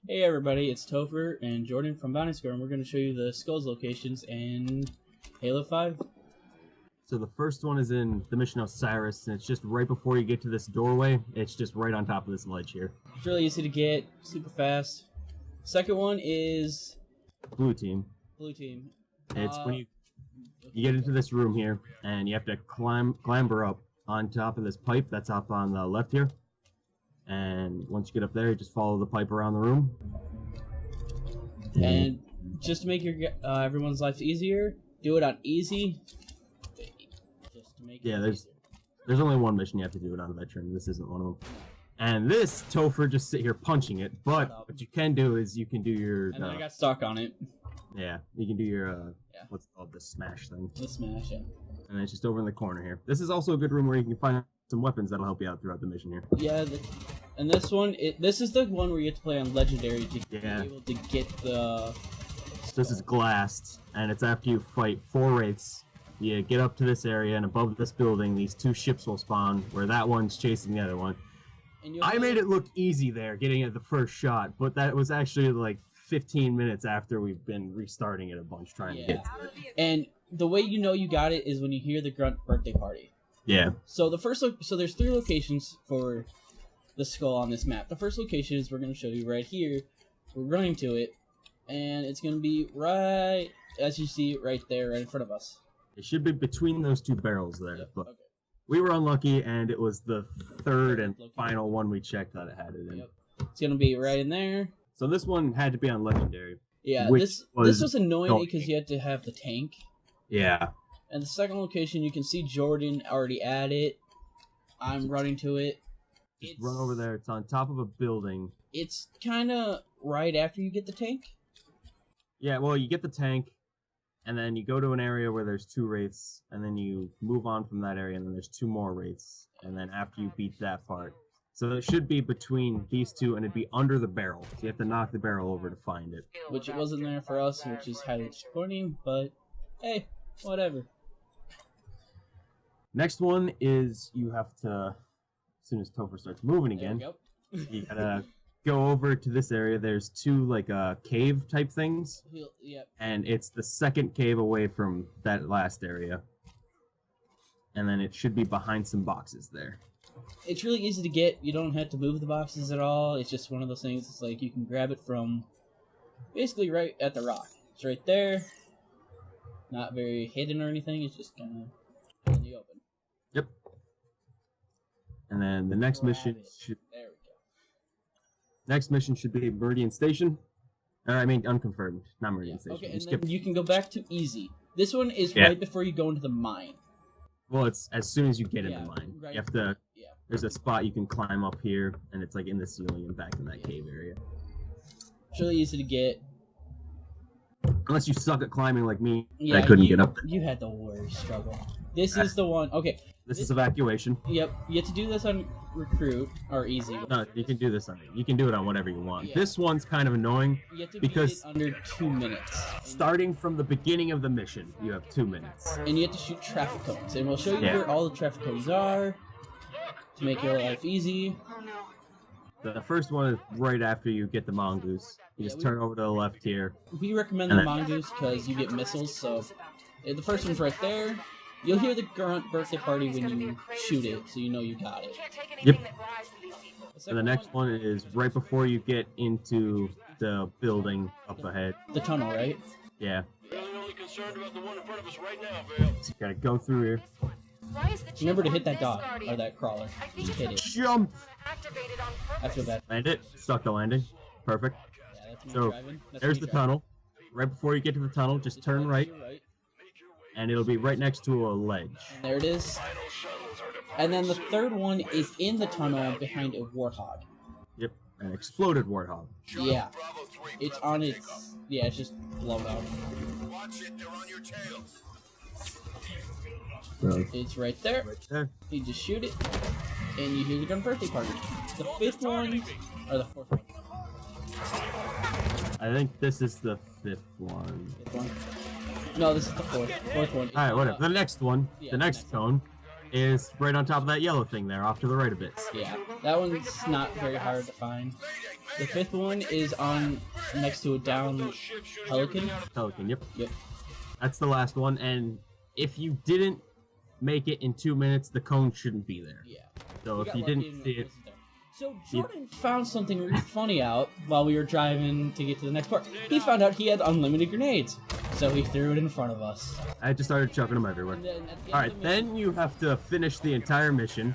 Hey everybody, it's Topher and Jordan from Bounty Square, and we're going to show you the skulls locations in Halo 5. So the first one is in the Mission Osiris, and it's just right before you get to this doorway. It's just right on top of this ledge here. It's really easy to get, super fast. Second one is Blue team. Blue team. It's when you get into this room here, and you have to clamber up on top of this pipe that's up on the left here. And once you get up there, you just follow the pipe around the room. And just to make your everyone's life easier, do it on easy. Just to make it there's only one mission you have to do it on a veteran. This isn't one of them. And this Topher just sit here punching it. But what you can do is you can do your. And then I got stuck on it. Yeah, you can do your what's it called, the smash thing. The smash, yeah. And it's just over in the corner here. This is also a good room where you can find some weapons that'll help you out throughout the mission here. Yeah, and this one, this is the one where you have to play on legendary to be able to get the. This is glassed, and it's after you fight 4 wraiths. You get up to this area, and above this building, these 2 ships will spawn, where that one's chasing the other one. I made it look easy there, getting at the first shot, but that was actually like 15 minutes after we've been restarting it a bunch trying to get to it. And the way you know you got it is when you hear the grunt birthday party. Yeah. So there's 3 locations for the skull on this map. The first location is we're going to show you right here. We're running to it, and it's going to be right, as you see, right there, right in front of us. It should be between those 2 barrels there, but we were unlucky, and it was the third and final one we checked that it had it in. Yep. It's going to be right in there. So this one had to be on legendary. Yeah, this was annoying because you had to have the tank. Yeah. And the second location, you can see Jordan already at it. I'm running to it. Just run over there. It's on top of a building. It's kind of right after you get the tank. Yeah, well, you get the tank, and then you go to an area where there's 2 wraiths, and then you move on from that area, and then there's 2 more wraiths, and then after you beat that part. So it should be between these 2, and it'd be under the barrel. So you have to knock the barrel over to find it. Which it wasn't there for us, which is highly disappointing, but hey, whatever. Next one is you have to, as soon as Topher starts moving again, you gotta go over to this area. There's 2 like cave type things, and it's the second cave away from that last area. And then it should be behind some boxes there. It's really easy to get. You don't have to move the boxes at all. It's just one of those things. It's like you can grab it from basically right at the rock. It's right there. Not very hidden or anything. It's just kind of in the open. Yep. And then the next mission should. There we go. Next mission should be Meridian Station. I mean, unconfirmed, not Meridian Station. Okay, and then you can go back to easy. This one is right before you go into the mine. Well, it's as soon as you get in the mine. Right. You have to. There's a spot you can climb up here, and it's like in the ceiling and back in that cave area. It's really easy to get. Unless you suck at climbing like me, I couldn't get up there. You had the worst struggle. This is the one. Okay. This is evacuation. Yep. You have to do this on recruit or easy. No, you can do this on it. You can do it on whatever you want. Yeah. This one's kind of annoying you have to because beat it under 2 minutes. Starting from the beginning of the mission, you have 2 minutes. And you have to shoot traffic cones, and we'll show you where all the traffic cones are to make your life easy. The first one is right after you get the mongoose. You just turn over to the left here. We recommend the mongoose because you get missiles, so the first one's right there. You'll hear the grunt birthday party when you shoot it, so you know you got it. Yep. And the next one is right before you get into the building up ahead. The tunnel, right? Yeah. So you gotta go through here. Remember to hit that dog, or that crawler. Just hit it. Jump! I feel bad. Land it. Stuck the landing. Perfect. Yeah, that's so, there's the tunnel. Right before you get to the tunnel, just turn right. And it'll be right next to a ledge. There it is. And then the third one is in the tunnel behind a warthog. Yep, an exploded warthog. Yeah. It's on its... Yeah, it's just blown out. It's right there. Right there. You just shoot it, and you hear the gun birthday party. The fifth one, or the fourth one? I think this is the fifth one. No, this is the fourth one. Alright, whatever. The next one, the next cone, is right on top of that yellow thing there, off to the right a bit. Yeah, that one's not very hard to find. The 5th one is on next to a down pelican. Pelican, yep. Yep. That's the last one, and if you didn't make it in 2 minutes, the cone shouldn't be there. Yeah. So if you didn't see it... So Jordan found something really funny out while we were driving to get to the next part. He found out he had unlimited grenades, so he threw it in front of us. I just started chucking them everywhere. Alright, then you have to finish the entire mission,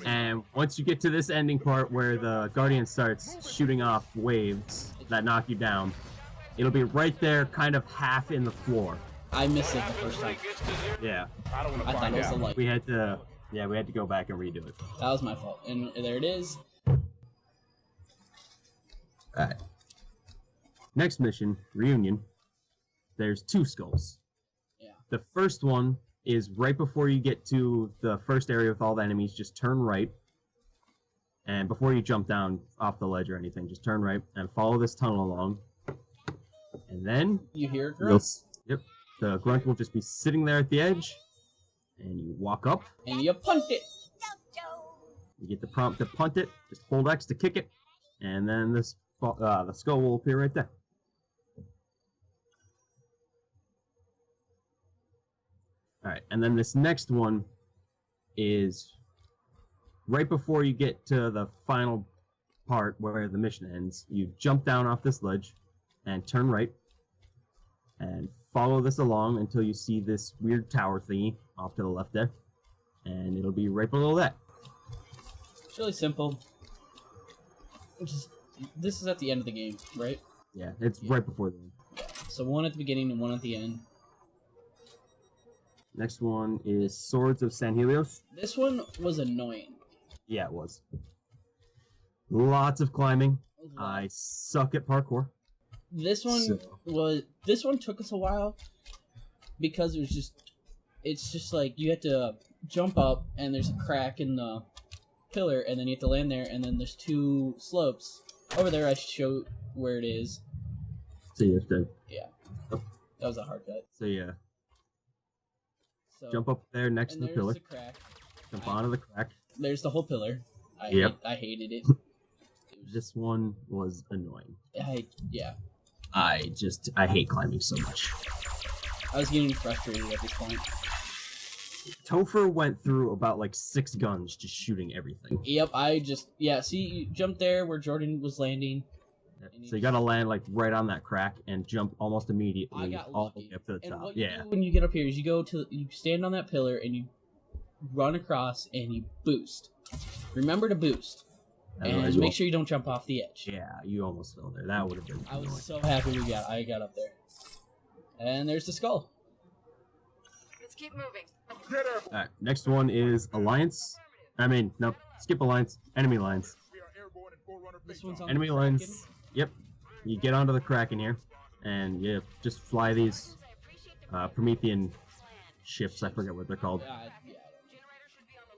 and once you get to this ending part where the Guardian starts shooting off waves that knock you down, it'll be right there, kind of half in the floor. I missed it the first time. Yeah. I thought it was the light. We had to go back and redo it. That was my fault. And there it is. Alright. Next mission, Reunion. There's 2 skulls. Yeah. The first one is right before you get to the first area with all the enemies, just turn right. And before you jump down off the ledge or anything, just turn right and follow this tunnel along. And then... You hear a grunt? Yep. The grunt will just be sitting there at the edge. And you walk up. And you punt it. You get the prompt to punt it. Just hold X to kick it. And then the skull will appear right there. Alright, and then this next one is right before you get to the final part where the mission ends. You jump down off this ledge and turn right. And follow this along until you see this weird tower thingy off to the left there. And it'll be right below that. It's really simple. This is at the end of the game, right? Yeah, it's right before the end. Yeah. So one at the beginning and one at the end. Next one is Swords of San Helios. This one was annoying. Yeah, it was. Lots of climbing. I suck at parkour. This one took us a while because it's just like you have to jump up and there's a crack in the pillar and then you have to land there and then there's 2 slopes over there. I show where it is. So you have to. Yeah, that was a hard cut. So yeah. So, jump up there next to the pillar. The crack. Jump onto the crack. There's the whole pillar. I hated it. This one was annoying. Yeah. I hate climbing so much. I was getting frustrated at this point. Topher went through about like 6 guns just shooting everything. Yep, see, you jumped there where Jordan was landing. So you gotta land like right on that crack and jump almost immediately. I got all lucky. the way up to the top. What you do when you get up here is you stand on that pillar and you run across and you boost. Remember to boost. And make sure you don't jump off the edge. Yeah, you almost fell there. That would have been annoying. I was so happy I got up there. And there's the skull. Let's keep moving. Alright, next one is Alliance. No, skip Alliance. Enemy lines. This one's on enemy lines. Yep. You get onto the Kraken here, and you just fly these Promethean ships. I forget what they're called.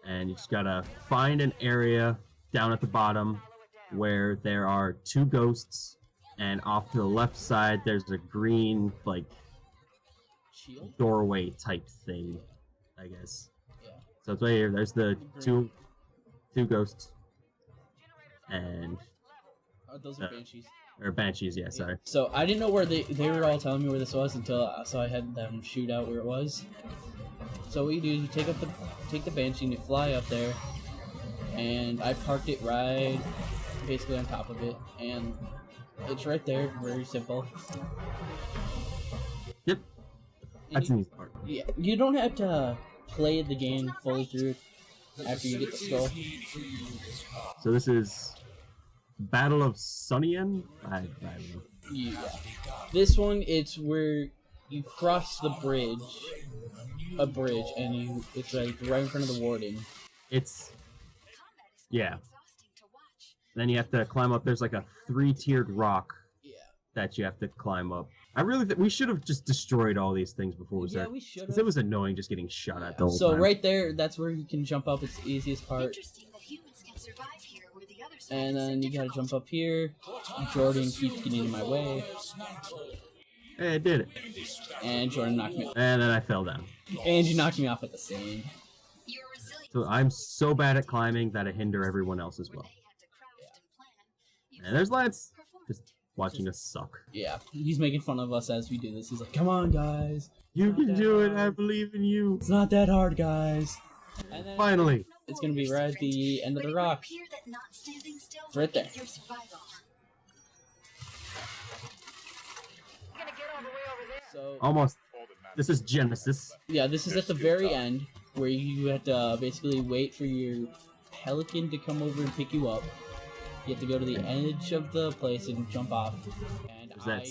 And you just gotta find an area down at the bottom where there are 2 ghosts, and off to the left side there's a green like shield doorway type thing, I guess. Yeah. So it's right here. There's the two ghosts, and those are banshees. Or banshees, yeah. Sorry. So I didn't know where they were all telling me where this was until I had them shoot out where it was. So what you do is you take the banshee and you fly up there. And I parked it right basically on top of it, and it's right there, very simple. Yep. That's an easy part. Yeah, you don't have to play the game fully through after you get the skull. So this is Battle of Sunnian? I don't know. Yeah. This one, it's where you cross the bridge, and it's like right in front of the warden. Yeah. Then you have to climb up. There's like a 3-tiered rock that you have to climb up. I really think we should have just destroyed all these things before we started. Yeah, we should have. Because it was annoying just getting shot at the whole time. So right there, that's where you can jump up. It's the easiest part. And then you gotta jump up here. Jordan keeps getting in my way. Hey, I did it. And Jordan knocked me off. And then I fell down. And you knocked me off at the same. So I'm so bad at climbing that I hinder everyone else as well. And there's Lance, just watching us suck. Yeah, he's making fun of us as we do this. He's like, "Come on, guys. You can do it. I believe in you. It's not that hard, guys." And then Finally. it's gonna be right at the end of the rock. It's right there. So Almost. This is Genesis. yeah, this is at the very end where you have to basically wait for your pelican to come over and pick you up. You have to go to the edge of the place and jump off. And There's that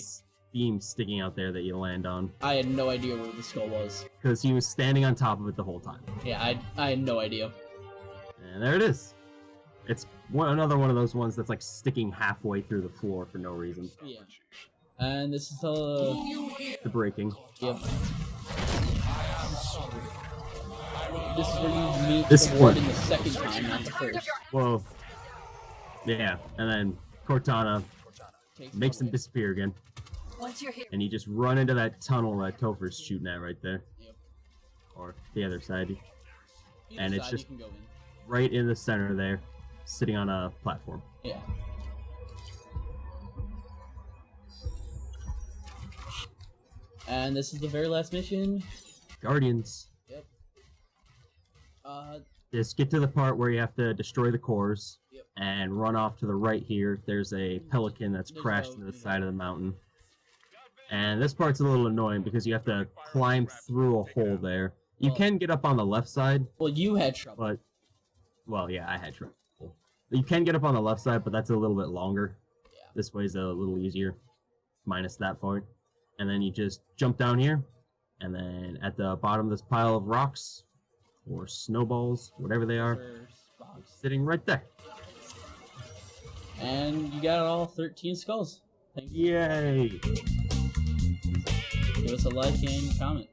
beam sticking out there that you land on. I had no idea where the skull was. Because he was standing on top of it the whole time. Yeah, I had no idea. And there it is. It's another one of those ones that's like sticking halfway through the floor for no reason. Yeah. And this is The breaking. Yep. This is where you meet This the one. warden the second time, not the first. Whoa. Yeah, and then Cortana Takes makes one him disappear again. Once you're here, And you just run into that tunnel that Topher's shooting at right there. Yep. Or the other side. Either And it's side just you can go in. right in the center there, sitting on a platform. Yeah. And this is the very last mission. Guardians. Yep. Just get to the part where you have to destroy the cores. Yep. And run off to the right here. There's a pelican that's crashed into the side of the mountain. And this part's a little annoying because you have to climb through a hole there. You Well- can get up on the left side, well, you had trouble. but... Well, yeah, I had trouble. You can get up on the left side, but that's a little bit longer. Yeah. This way's a little easier, minus that part. And then you just jump down here, and then at the bottom of this pile of rocks, or snowballs, whatever they are, First box. sitting right there. And you got all 13 skulls. Thank you. Yay! Give us a like and comment.